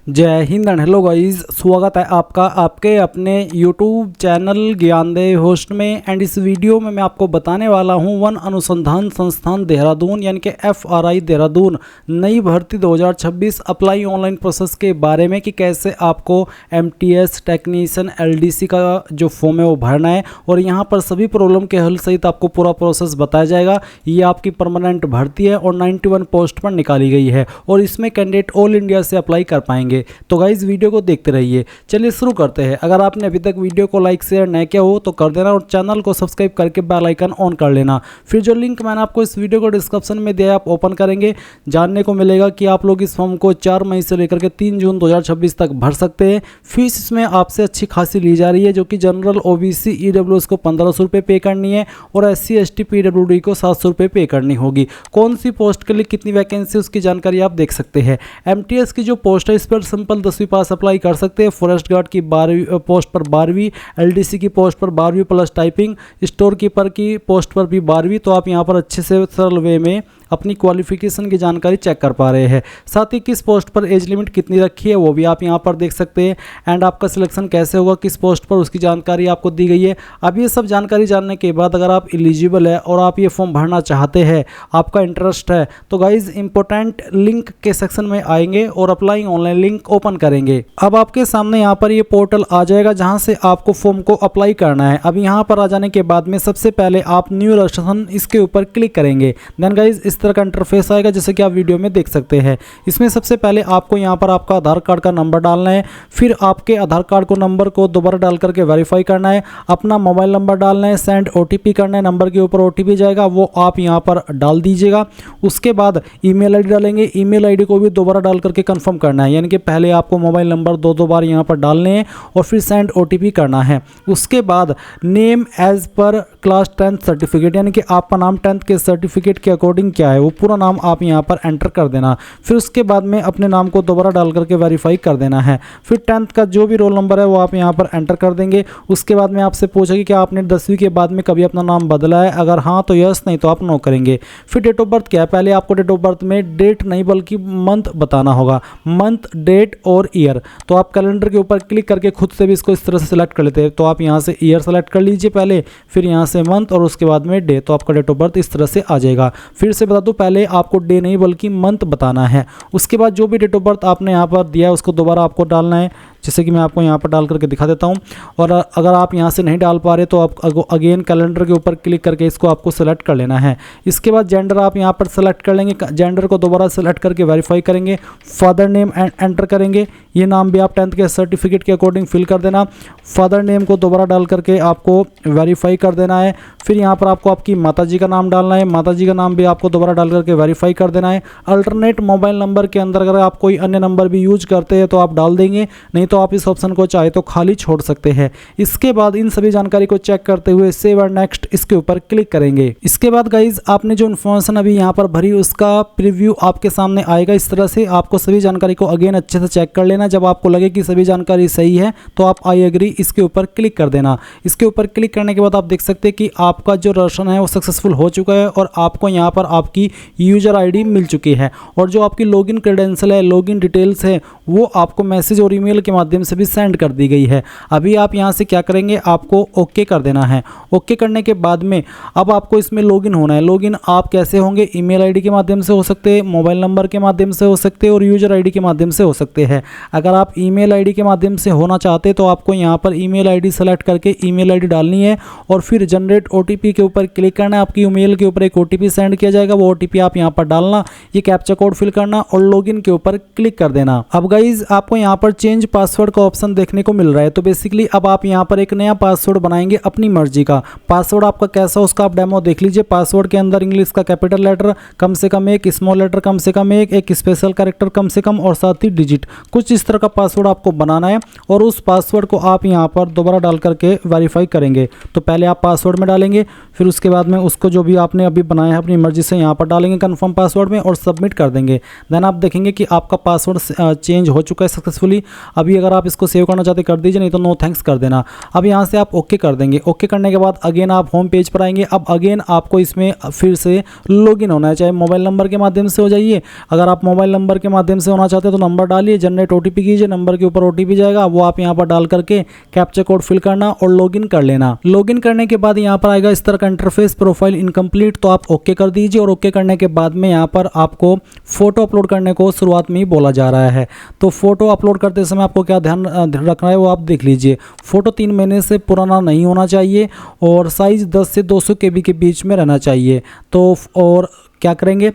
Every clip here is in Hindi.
जय हिंद एंड हेलो गाइस, स्वागत है आपका आपके अपने यूट्यूब चैनल ज्ञानदेव होस्ट में। एंड इस वीडियो में मैं आपको बताने वाला हूं वन अनुसंधान संस्थान देहरादून यानी कि FRI देहरादून नई भर्ती 2026 अप्लाई ऑनलाइन प्रोसेस के बारे में कि कैसे आपको MTS टेक्नीशियन LDC का जो फॉर्म है वो भरना है और यहां पर सभी प्रॉब्लम के हल सहित आपको पूरा प्रोसेस बताया जाएगा। ये आपकी परमानेंट भर्ती है और 91 पोस्ट पर निकाली गई है और इसमें कैंडिडेट ऑल इंडिया से अप्लाई कर पाएंगे। तो गाइस वीडियो को देखते रहिए। चलिए शुरू करते हैं। अगर आपने अभी तक वीडियो को लाइक शेयर नहीं किया हो तो कर देना और चैनल को सब्सक्राइब करके बेल आइकन ऑन कर लेना। फिर जो लिंक मैंने आपको इस वीडियो को डिस्क्रिप्शन में दिया है आप ओपन करेंगे, जानने को मिलेगा कि आप लोग इस फॉर्म को 4 मई से लेकर के 3 जून 2026 तक भर सकते हैं। फीस इसमें आपसे अच्छी खासी ली जा रही है, जो कि जनरल OBC EWS को 1500 रुपये पे करनी है और SC ST PWD को 700 रुपये पे करनी होगी। कौन सी पोस्ट के लिए कितनी वैकेंसी उसकी जानकारी आप देख सकते हैं। MTS की जो पोस्ट है इस पर सिंपल 10वीं पास अप्लाई कर सकते हैं। फॉरेस्ट गार्ड की 12वीं पोस्ट पर 12वीं, LDC की पोस्ट पर 12वीं प्लस टाइपिंग, स्टोर कीपर की पोस्ट पर भी 12वीं। तो आप यहाँ पर अच्छे से सरल वे में अपनी क्वालिफिकेशन की जानकारी चेक कर पा रहे हैं। साथ ही किस पोस्ट पर एज लिमिट कितनी रखी है वो भी आप यहाँ पर देख सकते हैं। एंड आपका सिलेक्शन कैसे होगा, किस पोस्ट पर, उसकी जानकारी आपको दी गई है। अब ये सब जानकारी जानने के बाद अगर आप एलिजिबल है और आप ये फॉर्म भरना चाहते हैं, आपका इंटरेस्ट है, तो गाइज इंपॉर्टेंट लिंक के सेक्शन में आएंगे और अप्लाइंग ऑनलाइन लिंक ओपन करेंगे। अब आपके सामने यहाँ पर ये पोर्टल आ जाएगा जहाँ से आपको फॉर्म को अप्लाई करना है। अब यहाँ पर आ जाने के बाद में सबसे पहले आप न्यू रजिस्ट्रेशन इसके ऊपर क्लिक करेंगे। देन गाइज इस तरह का इंटरफेस आएगा जैसे कि आप वीडियो में देख सकते हैं। इसमें सबसे पहले आपको यहाँ पर आपका आधार कार्ड का नंबर डालना है, फिर आपके आधार कार्ड को नंबर को दोबारा डाल करके वेरीफाई करना है, अपना मोबाइल नंबर डालना है, सेंड OTP करना है, नंबर के ऊपर OTP जाएगा वो आप यहाँ पर डाल दीजिएगा। उसके बाद ईमेल ID डालेंगे, ईमेल ID को भी दोबारा डाल करके कंफर्म करना है, यानी कि पहले आपको मोबाइल नंबर दो बार यहाँ पर डालने हैं और फिर सेंड OTP करना है। उसके बाद name as per class 10 certificate, यानी कि आपका नाम 10th के सर्टिफिकेट के अकॉर्डिंग क्या है वो पूरा नाम आप यहाँ पर एंटर कर देना। फिर उसके बाद में अपने नाम को दोबारा डाल करके वेरीफाई कर देना है। फिर 10th का जो भी रोल नंबर है वो आप यहाँ पर एंटर कर देंगे। उसके बाद में आपसे पूछेगी कि आपने 10वीं के बाद में कभी अपना नाम बदला है, अगर हाँ तो यस, नहीं तो आप नो करेंगे। फिर डेट ऑफ बर्थ क्या है, पहले आपको डेट ऑफ बर्थ में डेट नहीं बल्कि मंथ बताना होगा, मंथ, डेट और ईयर। तो आप कैलेंडर के ऊपर क्लिक करके खुद से भी इसको इस तरह से सिलेक्ट कर लेते हैं। तो आप यहाँ से ईयर सेलेक्ट कर लीजिए पहले, फिर यहाँ से मंथ और उसके बाद में डे। तो आपका डेट ऑफ बर्थ इस तरह से आ जाएगा। फिर से बता दूं, पहले आपको डे नहीं बल्कि मंथ बताना है। उसके बाद जो भी डेट ऑफ बर्थ आपने यहाँ पर दिया है उसको दोबारा आपको डालना है, जैसे कि मैं आपको यहाँ पर डाल करके दिखा देता हूँ। और अगर आप यहाँ से नहीं डाल पा रहे तो आप अगेन कैलेंडर के ऊपर क्लिक करके इसको आपको सेलेक्ट कर लेना है। इसके बाद जेंडर आप यहाँ पर सेलेक्ट कर लेंगे, जेंडर को दोबारा सेलेक्ट करके वेरीफाई करेंगे। फादर नेम एंटर करेंगे, ये नाम भी आप 10th के सर्टिफिकेट के अकॉर्डिंग फिल कर देना। फादर नेम को दोबारा डाल करके आपको वेरीफाई कर देना है। फिर यहाँ पर आपको आपकी माताजी का नाम डालना है, माताजी का नाम भी आपको दोबारा डाल करके वेरीफाई कर देना है। अल्टरनेट मोबाइल नंबर के अंदर अगर आप कोई अन्य नंबर भी यूज करते हैं तो आप डाल देंगे, नहीं तो आप इस ऑप्शन को चाहे तो खाली छोड़ सकते हैं। इसके बाद इन सभी जानकारी को चेक करते हुए सेव और नेक्स्ट इसके ऊपर क्लिक करेंगे। इसके बाद गाइज आपने जो इन्फॉर्मेशन अभी यहाँ पर भरी उसका प्रीव्यू आपके सामने आएगा। इस तरह से आपको सभी जानकारी को अगेन अच्छे से चेक कर लेना। जब आपको लगे कि सभी जानकारी सही है तो आप आई एग्री इसके ऊपर क्लिक कर देना। इसके ऊपर क्लिक करने के बाद आप देख सकते हैं कि आपका जो रजिस्ट्रेशन है वो सक्सेसफुल हो चुका है और आपको यहाँ पर आपकी यूजर ID मिल चुकी है और जो आपकी लॉगिन क्रेडेंशियल है, लॉगिन डिटेल्स है, वो आपको मैसेज और ईमेल के माध्यम से भी सेंड कर दी गई है। अभी आप यहाँ से क्या करेंगे, आपको ओके कर देना है। ओके करने के बाद में अब आपको इसमें लॉगिन होना है। लॉगिन आप कैसे होंगे, ईमेल ID के माध्यम से हो सकते हैं, मोबाइल नंबर के माध्यम से हो सकते हैं और यूजर ID के माध्यम से हो सकते हैं। अगर आप ईमेल ID के माध्यम से होना चाहते हैं तो आपको यहाँ पर ईमेल ID सेलेक्ट करके ईमेल ID डालनी है और फिर जनरेट OTP के ऊपर क्लिक करना है। आपकी ईमेल के ऊपर एक OTP सेंड किया जाएगा, वो OTP आप यहाँ पर डालना, ये कैप्चा कोड फिल करना और लॉगिन के ऊपर क्लिक कर देना। अब गाइज आपको यहाँ पर चेंज पासवर्ड का ऑप्शन देखने को मिल रहा है। तो बेसिकली अब आप यहाँ पर एक नया पासवर्ड बनाएंगे अपनी मर्जी का। पासवर्ड आपका कैसा उसका आप डेमो देख लीजिए। पासवर्ड के अंदर इंग्लिश का कैपिटल लेटर कम से कम एक, स्मॉल लेटर कम से कम एक स्पेशल कैरेक्टर कम से कम और साथ ही डिजिट, कुछ इस तरह का पासवर्ड आपको बनाना है और उस पासवर्ड को आप यहाँ पर दोबारा डाल करके वेरीफाई करेंगे। तो पहले आप पासवर्ड में डालेंगे, फिर उसके बाद में उसको जो भी आपने अभी बनाया है अपनी मर्जी से यहाँ पर डालेंगे कंफर्म पासवर्ड में और सबमिट कर देंगे। देन आप देखेंगे कि आपका पासवर्ड चेंज चेंज हो चुका है सक्सेसफुली। अभी अगर आप इसको सेव करना चाहते कर दीजिए, नहीं तो नो थैंक्स कर देना। अब यहाँ से आप ओके कर देंगे। ओके करने के बाद अगेन आप होम पेज पर आएंगे। अब अगेन आपको इसमें फिर से लॉगिन होना है, चाहे मोबाइल नंबर के माध्यम से हो जाइए। अगर आप मोबाइल नंबर के माध्यम से होना चाहते हैं तो नंबर डालिए, जनरेट ओटीपी कीजिए, नंबर के ऊपर ओटीपी जाएगा, वो आप यहाँ पर डाल करके कैप्चा कोड फिल करना और लॉगिन कर लेना। लॉगिन करने के बाद यहाँ पर आएगा इस तरह का इंटरफेस, प्रोफाइल इनकम्प्लीट, तो आप ओके कर दीजिए। और ओके करने के बाद में यहाँ पर आपको फोटो अपलोड करने को शुरुआत में ही बोला जा रहा है। तो फोटो अपलोड करते समय आपको क्या ध्यान रखना है वो आप देख लीजिए। फोटो 3 महीने से पुराना नहीं होना चाहिए और साइज 10 से 200 KB के बीच में रहना चाहिए। तो और क्या करेंगे,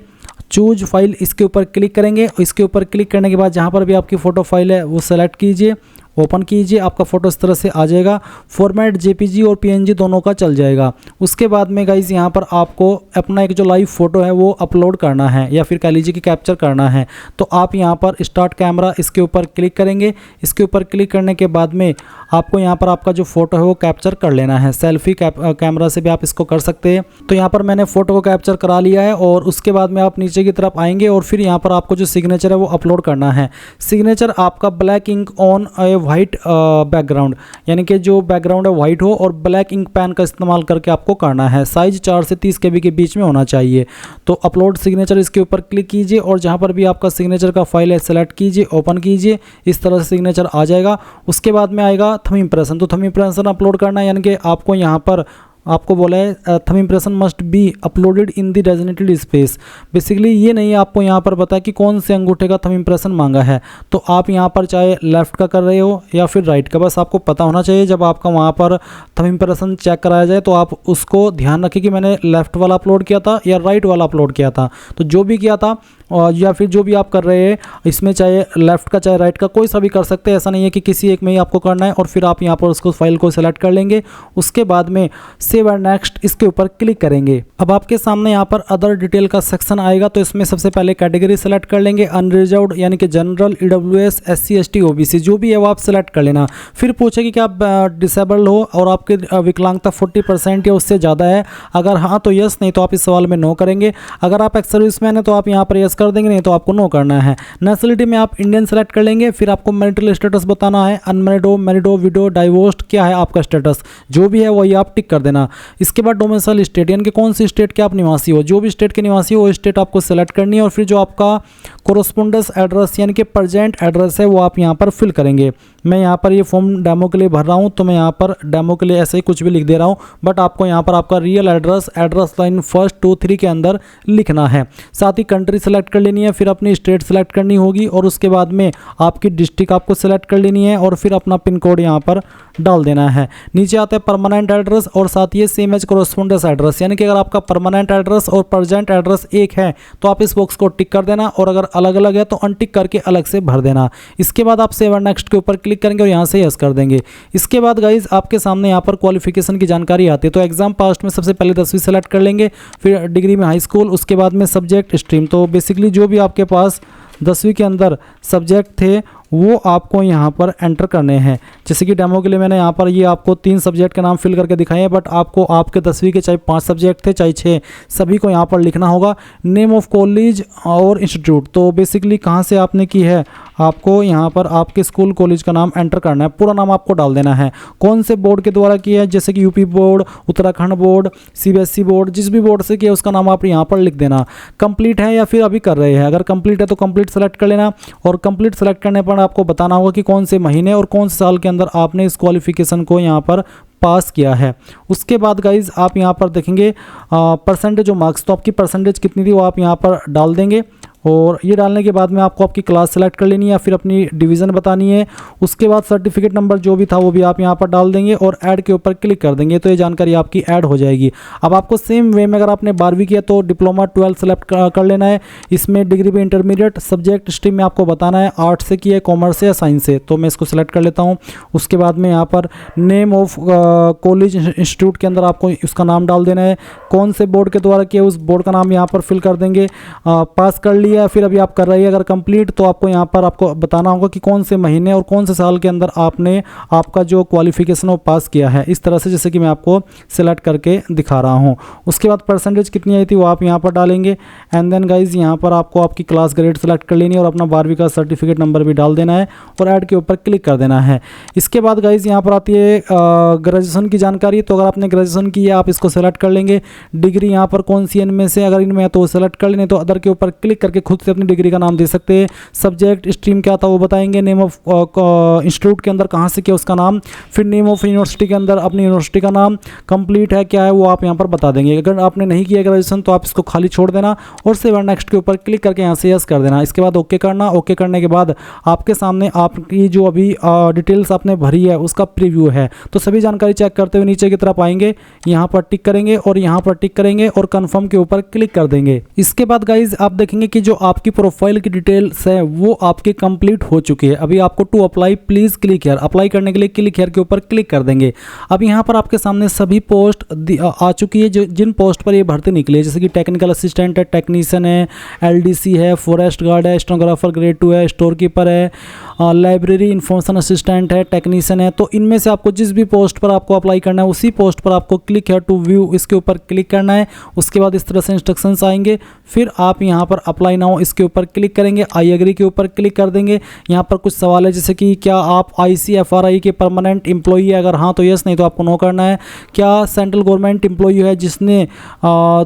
चूज फाइल, इसके ऊपर क्लिक करेंगे। इसके ऊपर क्लिक करने के बाद जहाँ पर भी आपकी फ़ोटो फाइल है वो सेलेक्ट कीजिए, ओपन कीजिए। आपका फ़ोटो इस तरह से आ जाएगा। फॉर्मेट JPG और PNG दोनों का चल जाएगा। उसके बाद में गाइस यहाँ पर आपको अपना एक जो लाइव फ़ोटो है वो अपलोड करना है या फिर कह लीजिए कि कैप्चर करना है। तो आप यहाँ पर स्टार्ट कैमरा, इसके ऊपर क्लिक करेंगे। इसके ऊपर क्लिक करने के बाद में आपको यहाँ पर आपका जो फ़ोटो है वो कैप्चर कर लेना है। सेल्फी कैमरा से भी आप इसको कर सकते हैं। तो यहाँ पर मैंने फ़ोटो को कैप्चर करा लिया है और उसके बाद में आप नीचे की तरफ आएंगे और फिर यहाँ पर आपको जो सिग्नेचर है वो अपलोड करना है। सिग्नेचर आपका black ink on white background, यानी कि जो बैकग्राउंड है वाइट हो और ब्लैक इंक पेन का इस्तेमाल करके आपको करना है। साइज 4 से 30 KB के बीच में होना चाहिए। तो अपलोड सिग्नेचर, इसके ऊपर क्लिक कीजिए और जहां पर भी आपका सिग्नेचर का फाइल है सेलेक्ट कीजिए, ओपन कीजिए। इस तरह से सिग्नेचर आ जाएगा। उसके बाद में आएगा थंब इम्प्रेशन। तो थंब इम्प्रेशन अपलोड करना है, यानी कि आपको यहाँ पर आपको बोला है thumb impression must be uploaded in the designated space. Basically ये नहीं आपको यहाँ पर बताया कि कौन से अंगूठे का थंब इम्प्रेशन मांगा है। तो आप यहाँ पर चाहे लेफ़्ट का कर रहे हो या फिर राइट का, बस आपको पता होना चाहिए। जब आपका वहाँ पर थंब इम्प्रेशन चेक कराया जाए तो आप उसको ध्यान रखें कि मैंने लेफ़्ट वाला अपलोड किया था या राइट वाला अपलोड किया था। तो जो भी किया था या फिर जो भी आप कर रहे हैं इसमें चाहे लेफ़्ट का चाहे राइट का कोई सा भी कर सकते हैं। ऐसा नहीं है कि किसी एक में ही आपको करना है। और फिर आप यहाँ पर उसको फाइल को सेलेक्ट कर लेंगे। उसके बाद में सेव एंड नेक्स्ट, इसके ऊपर क्लिक करेंगे। अब आपके सामने यहाँ पर अदर डिटेल का सेक्शन आएगा। तो इसमें सबसे पहले कैटेगरी सेलेक्ट कर लेंगे, अनरिजर्व्ड यानी कि general, EWS, SC ST OBC जो भी है वो आप सेलेक्ट कर लेना। फिर पूछेगी कि आप डिसेबल्ड हो और आपकी विकलांगता 40% या उससे ज़्यादा है। अगर हाँ तो यस, नहीं तो आप इस सवाल में नो करेंगे। अगर आप एक्स सर्विसमैन है तो आप यहाँ पर यस कर देंगे, नहीं तो आपको नो करना है। नेशनलिटी में आप इंडियन सेलेक्ट कर लेंगे। फिर आपको मैरिटल स्टेटस बताना है, अनमैरिड हो, मैरिड हो, विडो, डाइवोर्स्ड, क्या है आपका स्टेटस, जो भी है वही आप टिक कर देना। इसके बाद डोमिसाइल स्टेट, यानी कि कौन सी स्टेट के आप निवासी हो। जो भी स्टेट के निवासी हो वो स्टेट आपको सेलेक्ट करनी है। और फिर जो आपका कोरोस्पोंडेंस एड्रेस यानी कि प्रेजेंट एड्रेस है वो आप यहाँ पर फिल करेंगे। मैं यहाँ पर ये फॉर्म डेमो के लिए भर रहा हूँ तो मैं यहाँ पर डेमो के लिए ऐसे ही कुछ भी लिख दे रहा हूँ, बट आपको यहाँ पर आपका रियल एड्रेस लाइन 1, 2, 3 के अंदर लिखना है। साथ ही कंट्री सेलेक्ट कर लेनी है, फिर अपनी स्टेट सेलेक्ट करनी होगी और उसके बाद में आपकी डिस्ट्रिक्ट आपको सेलेक्ट कर लेनी है और फिर अपना पिन कोड यहाँ पर डाल देना है। नीचे आता है परमानेंट एड्रेस और साथ ही सेम एज कोरोस्पोंडेंस एड्रेस, यानी कि अगर आपका परमानेंट एड्रेस और प्रेजेंट एड्रेस एक है तो आप इस बॉक्स को टिक कर देना और अगर अलग अलग है तो अनटिक करके अलग से भर देना। इसके बाद आप सेव एंड नेक्स्ट के ऊपर क्लिक करेंगे और यहाँ से यस कर देंगे। इसके बाद गाइज आपके सामने यहाँ पर क्वालिफिकेशन की जानकारी आती है। तो एग्जाम पास्ट में सबसे पहले 10वीं सेलेक्ट कर लेंगे, फिर डिग्री में हाई स्कूल, उसके बाद में सब्जेक्ट स्ट्रीम। तो बेसिकली जो भी आपके पास 10वीं के अंदर सब्जेक्ट थे वो आपको यहाँ पर एंटर करने हैं। जैसे कि डेमो के लिए मैंने यहाँ पर ये आपको 3 सब्जेक्ट के नाम फिल करके दिखाए हैं, बट आपको आपके 10वीं के चाहे 5 सब्जेक्ट थे चाहे 6, सभी को यहाँ पर लिखना होगा। नेम ऑफ कॉलेज और इंस्टीट्यूट, तो बेसिकली कहाँ से आपने की है आपको यहाँ पर आपके स्कूल कॉलेज का नाम एंटर करना है, पूरा नाम आपको डाल देना है। कौन से बोर्ड के द्वारा किया है, जैसे कि UP board, Uttarakhand board, CBSE board, जिस भी बोर्ड से किया उसका नाम आप यहाँ पर लिख देना। कंप्लीट है या फिर अभी कर रहे हैं, अगर कंप्लीट है तो कंप्लीट सेलेक्ट कर लेना और कंप्लीट सेलेक्ट करने पर आपको बताना होगा कि कौन से महीने और कौन से साल के अंदर आपने इस क्वालिफिकेशन को यहाँ पर पास किया है। उसके बाद गाइज आप यहाँ पर देखेंगे परसेंटेज जो मार्क्स, तो आपकी परसेंटेज कितनी थी वो आप यहाँ पर डाल देंगे और ये डालने के बाद में आपको आपकी क्लास सेलेक्ट कर लेनी है या फिर अपनी डिवीज़न बतानी है। उसके बाद सर्टिफिकेट नंबर जो भी था वो भी आप यहाँ पर डाल देंगे और ऐड के ऊपर क्लिक कर देंगे तो ये जानकारी आपकी ऐड हो जाएगी। अब आपको सेम वे में अगर आपने 12वीं किया तो डिप्लोमा 12 सेलेक्ट कर लेना है। इसमें डिग्री में इंटरमीडिएट सब्जेक्ट स्ट्रीम में आपको बताना है आर्ट्स से किया है, कॉमर्स से या साइंस से, तो मैं इसको सेलेक्ट कर लेता हूँ। उसके बाद में यहाँ पर नेम ऑफ कॉलेज इंस्टीट्यूट के अंदर आपको उसका नाम डाल देना है, कौन से बोर्ड के द्वारा किया उस बोर्ड का नाम यहाँ पर फिल कर देंगे। पास कर रही है फिर अभी आप कर रही है अगर कंप्लीट, तो आपको यहाँ पर आपको बताना होगा कि कौन से महीने और कौन से साल के अंदर आपने आपका जो क्वालिफिकेशन वो पास किया है। इस तरह से जैसे कि मैं आपको सेलेक्ट करके दिखा रहा हूँ। उसके बाद परसेंटेज कितनी आई थी वो आप यहाँ पर डालेंगे। एंड देन गाइज यहाँ पर आपको आपकी क्लास ग्रेड सेलेक्ट कर लेनी है और अपना 12वीं का सर्टिफिकेट नंबर भी डाल देना है और ऐड के ऊपर क्लिक कर देना है। इसके बाद गाइज यहाँ पर आती है ग्रेजुएशन की जानकारी। तो अगर आपने ग्रेजुएशन की है आप इसको सेलेक्ट कर लेंगे। डिग्री यहाँ पर कौन सी इनमें से, अगर इनमें है तो सेलेक्ट कर लेंगे, तो अदर के ऊपर क्लिक करके खुद से अपनी डिग्री का नाम दे सकते हैं। सब्जेक्ट स्ट्रीम क्या था वो बताएंगे, नेम ऑफ इंस्टीट्यूट के अंदर कहाँ से किया उसका नाम, फिर नेम ऑफ यूनिवर्सिटी के अंदर अपनी यूनिवर्सिटी का नाम, कंप्लीट है क्या है वो आप यहाँ पर बता देंगे। अगर आपने नहीं किया ग्रेजुएशन तो आप इसको खाली छोड़ देना और सेव एंड नेक्स्ट के ऊपर क्लिक करके यहाँ से यस कर देना। इसके बाद ओके करना। ओके करने के बाद आपके सामने आपकी जो अभी डिटेल्स आपने भरी है उसका प्रीव्यू है। तो सभी जानकारी चेक करते हुए नीचे की तरफ आएंगे, यहाँ पर टिक करेंगे और यहाँ पर टिक करेंगे और कंफर्म के ऊपर क्लिक कर देंगे। इसके बाद गाइज आप देखेंगे कि जो आपकी प्रोफाइल की डिटेल्स है वो आपकी कंप्लीट हो चुकी है। अभी आपको to apply please click here, apply करने के लिए क्लिक हियर के ऊपर क्लिक कर देंगे। अब यहाँ पर आपके सामने सभी पोस्ट आ चुकी है जो जिन पोस्ट पर ये भर्ती निकली है, जैसे कि टेक्निकल असिस्टेंट है, टेक्नीशियन है, एलडीसी है, फॉरेस्ट गार्ड है, स्टेनोग्राफर ग्रेड 2 है, स्टोर कीपर है, लाइब्रेरी इंफॉर्मेशन असिस्टेंट है, टेक्नीशियन है। तो इनमें से आपको जिस भी पोस्ट पर आपको अप्लाई करना है उसी पोस्ट पर आपको क्लिक हियर टू व्यू इसके ऊपर क्लिक करना है। उसके बाद इस तरह से इंस्ट्रक्शंस आएंगे, फिर आप यहाँ पर अप्लाई नाउ इसके ऊपर क्लिक करेंगे, आई एग्री के ऊपर क्लिक कर देंगे। यहाँ पर कुछ सवाल है जैसे कि क्या आप ICFRI के परमानेंट एम्प्लॉई है, अगर हाँ तो यस, नहीं तो आपको नो करना है। क्या सेंट्रल गवर्नमेंट एम्प्लॉई है जिसने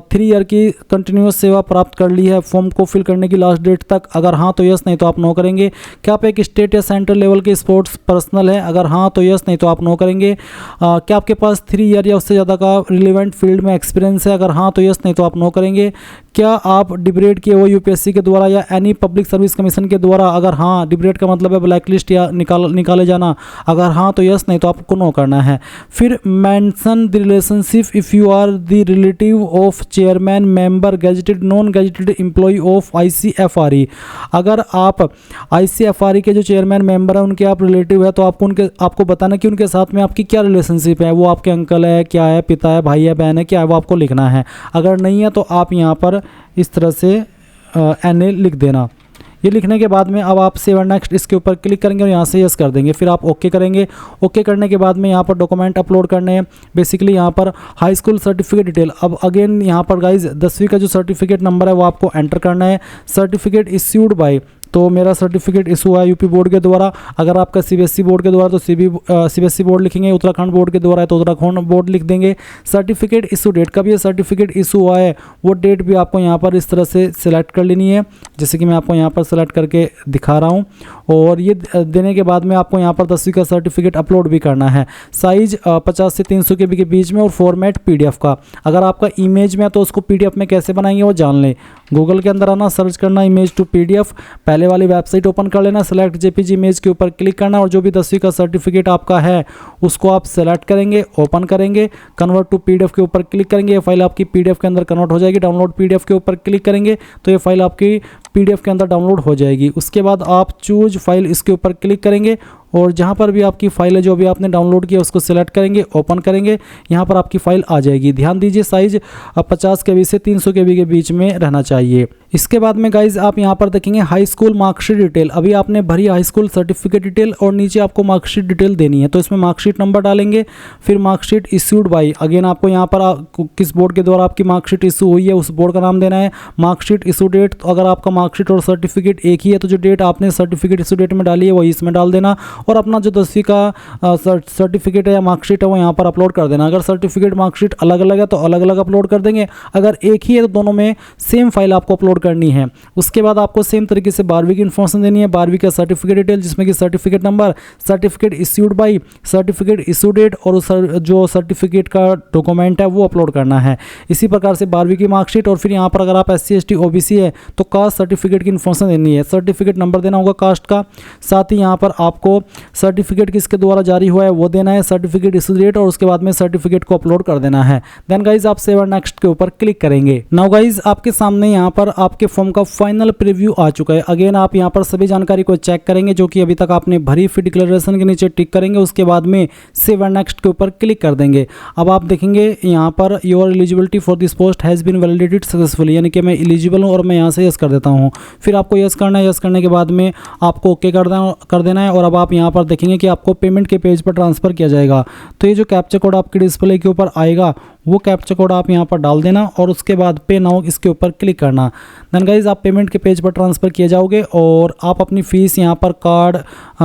3 ईयर की कंटिन्यूस सेवा प्राप्त कर ली है फॉर्म को फिल करने की लास्ट डेट तक, अगर हाँ तो यस, नहीं तो आप नो करेंगे। क्या आप एक स्टेट या सेंट्रल लेवल के स्पोर्ट्स पर्सनल है, अगर हाँ तो यस, नहीं तो आप नो करेंगे। क्या आपके पास 3 ईयर या उससे ज़्यादा का रिलेवेंट फील्ड में एक्सपीरियंस है, अगर हाँ तो यस, नहीं तो आप नो करेंगे। क्या आप डिबेट किए हो UPSC के द्वारा या एनी पब्लिक सर्विस कमीशन के द्वारा, अगर हाँ, डिबेट का मतलब है ब्लैक लिस्ट या निकाले जाना, अगर हाँ तो यस, नहीं तो आपको नो करना है। फिर mention the relationship if you are the relative of chairman member gazetted non gazetted employee ऑफ ICFRE, अगर आप ICFRE के जो चेयरमैन मेंबर है उनके आप रिलेटिव है तो आपको बताना कि उनके साथ में आपकी क्या रिलेशनशिप है, वो आपके अंकल है, क्या है, पिता है, भाई है, बहन है, क्या है, वो आपको लिखना है। अगर नहीं है तो आप यहाँ पर इस तरह से NA लिख देना। ये लिखने के बाद में अब आप सेव एंड नेक्स्ट इसके ऊपर क्लिक करेंगे और यहाँ से यस कर देंगे। फिर आप ओके करेंगे। ओके करने के बाद में यहाँ पर डॉक्यूमेंट अपलोड करने हैं। बेसिकली यहाँ पर हाई स्कूल सर्टिफिकेट डिटेल, अब अगेन यहाँ पर गाइज 10वीं का जो सर्टिफिकेट नंबर है वो आपको एंटर करना है। सर्टिफिकेट इश्यूड बाय, तो मेरा सर्टिफिकेट इशू है यूपी बोर्ड के द्वारा, अगर आपका CBSE बोर्ड के द्वारा तो CBSE बोर्ड लिखेंगे, उत्तराखंड बोर्ड के द्वारा है तो उत्तराखंड बोर्ड लिख देंगे। सर्टिफिकेट इशू डेट, कब ये सर्टिफिकेट इशू हुआ है वो डेट भी आपको यहाँ पर इस तरह से सिलेक्ट कर लेनी है, जैसे कि मैं आपको यहाँ पर सेलेक्ट करके दिखा रहा हूँ। और ये देने के बाद में आपको यहाँ पर 10वीं का सर्टिफिकेट अपलोड भी करना है। साइज 50 से 300 KB के बीच में और फॉर्मेट PDF का। अगर आपका इमेज में है तो उसको PDF में कैसे बनाएंगे वो जान लें। गूगल के अंदर आना, सर्च करना इमेज टू PDF, पहले वाली वेबसाइट ओपन कर लेना, सेलेक्ट JPG इमेज के ऊपर क्लिक करना और जो भी 10वीं का सर्टिफिकेट आपका है उसको आप सेलेक्ट करेंगे, ओपन करेंगे, कन्वर्ट टू PDF के ऊपर क्लिक करेंगे। ये फाइल आपकी PDF के अंदर कन्वर्ट हो जाएगी। डाउनलोड PDF के ऊपर क्लिक करेंगे तो ये फाइल आपकी PDF के अंदर डाउनलोड हो जाएगी। उसके बाद आप चूज फाइल इसके ऊपर क्लिक करेंगे और जहाँ पर भी आपकी फ़ाइल है जो भी आपने डाउनलोड किया उसको सिलेक्ट करेंगे, ओपन करेंगे, यहाँ पर आपकी फ़ाइल आ जाएगी। ध्यान दीजिए साइज़ 50 KB से 300 KB के बीच में रहना चाहिए। इसके बाद में गाइज आप यहाँ पर देखेंगे हाई स्कूल मार्कशीट डिटेल। अभी आपने भरी हाई स्कूल सर्टिफिकेट डिटेल और नीचे आपको मार्कशीट डिटेल देनी है, तो इसमें मार्कशीट नंबर डालेंगे। फिर मार्कशीट इश्यूड बाई, अगेन आपको यहाँ पर किस बोर्ड के द्वारा आपकी मार्कशीट इशू हुई है उस बोर्ड का नाम देना है। मार्कशीट इशू डेट, तो अगर आपका मार्कशीट और सर्टिफिकेट एक ही है तो जो डेट आपने सर्टिफिकेट इशू डेट में डाली है वही इसमें डाल देना और अपना जो 10वीं का सर्टिफिकेट है या मार्कशीट है वो यहाँ पर अपलोड कर देना। अगर सर्टिफिकेट मार्कशीट अलग अलग है तो अलग अलग अपलोड कर देंगे, अगर एक ही है तो दोनों में सेम फाइल आपको अपलोड करनी है। उसके बाद आपको सेम तरीके से 12वीं की इन्फॉर्मेशन देनी है, 12वीं का सर्टिफिकेट डिटेल जिसमें कि certificate number, certificate issued by, certificate issue date और जो सर्टिफिकेट का डॉक्यूमेंट है वो अपलोड करना है। इसी प्रकार से 12वीं की मार्कशीट और फिर यहाँ पर अगर आप SC ST OBC है तो कास्ट सर्टिफिकेट की इन्फॉर्मेशन देनी है, सर्टिफिकेट नंबर देना होगा कास्ट का, साथ ही यहाँ पर आपको सर्टिफिकेट किसके द्वारा जारी हुआ है वो देना है, सर्टिफिकेट इशू डेट और उसके बाद में सर्टिफिकेट को अपलोड कर देना है। देन गाइज आप सेव एंड नेक्स्ट के ऊपर क्लिक करेंगे। नाउ गाइज आपके सामने यहाँ पर आपके फॉर्म का फाइनल प्रीव्यू आ चुका है। अगेन आप यहाँ पर सभी जानकारी को चेक करेंगे जो कि अभी तक आपने भरी, फिर डिक्लेरेशन के नीचे टिक करेंगे, उसके बाद में सेव एंड नेक्स्ट के ऊपर क्लिक कर देंगे। अब आप देखेंगे यहाँ पर your eligibility for this post has been validated successfully, यानी कि मैं एलिजिबल हूँ और मैं यहाँ से यस कर देता हूँ। हूँ। फिर आपको यस करना है, यस करने के बाद में आपको ओके कर देना है और अब आप यहाँ पर देखेंगे कि आपको पेमेंट के पेज पर ट्रांसफ़र किया जाएगा। तो ये जो कैप्चा कोड आपके डिस्प्ले के ऊपर आएगा वो कैप्चा कोड आप यहाँ पर डाल देना और उसके बाद पे नाउ इसके ऊपर क्लिक करना। देन गाइज आप पेमेंट के पेज पर ट्रांसफ़र किए जाओगे और आप अपनी फ़ीस यहाँ पर card,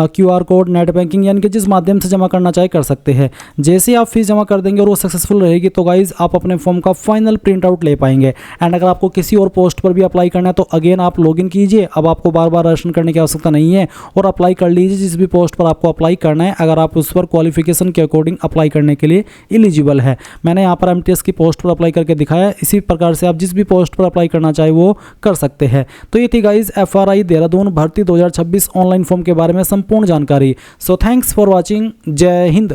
QR code, net banking यानी कि जिस माध्यम से जमा करना चाहे कर सकते हैं। जैसे ही आप फीस जमा कर देंगे और वो सक्सेसफुल रहेगी तो गाइज आप अपने फॉर्म का फाइनल प्रिंट आउट ले पाएंगे। एंड अगर आपको किसी और पोस्ट पर भी अप्लाई करना है तो अगेन आप लॉगिन कीजिए। अब आपको बार बार रजिस्ट्रेशन करने की आवश्यकता नहीं है और अप्लाई कर लीजिए जिस भी पोस्ट पर आपको अप्लाई करना है, अगर आप उस पर क्वालिफिकेशन के अकॉर्डिंग अप्लाई करने के लिए एलिजिबल है। मैंने यहाँ पर MTS की पोस्ट पर अप्लाई करके दिखाया। इसी प्रकार से आप जिस भी पोस्ट पर अप्लाई करना चाहे वो कर सकते हैं। तो ये थी गाइज FRI देहरादून भर्ती 2026 ऑनलाइन फॉर्म के बारे में संपूर्ण जानकारी। So thanks for watching. जय हिंद।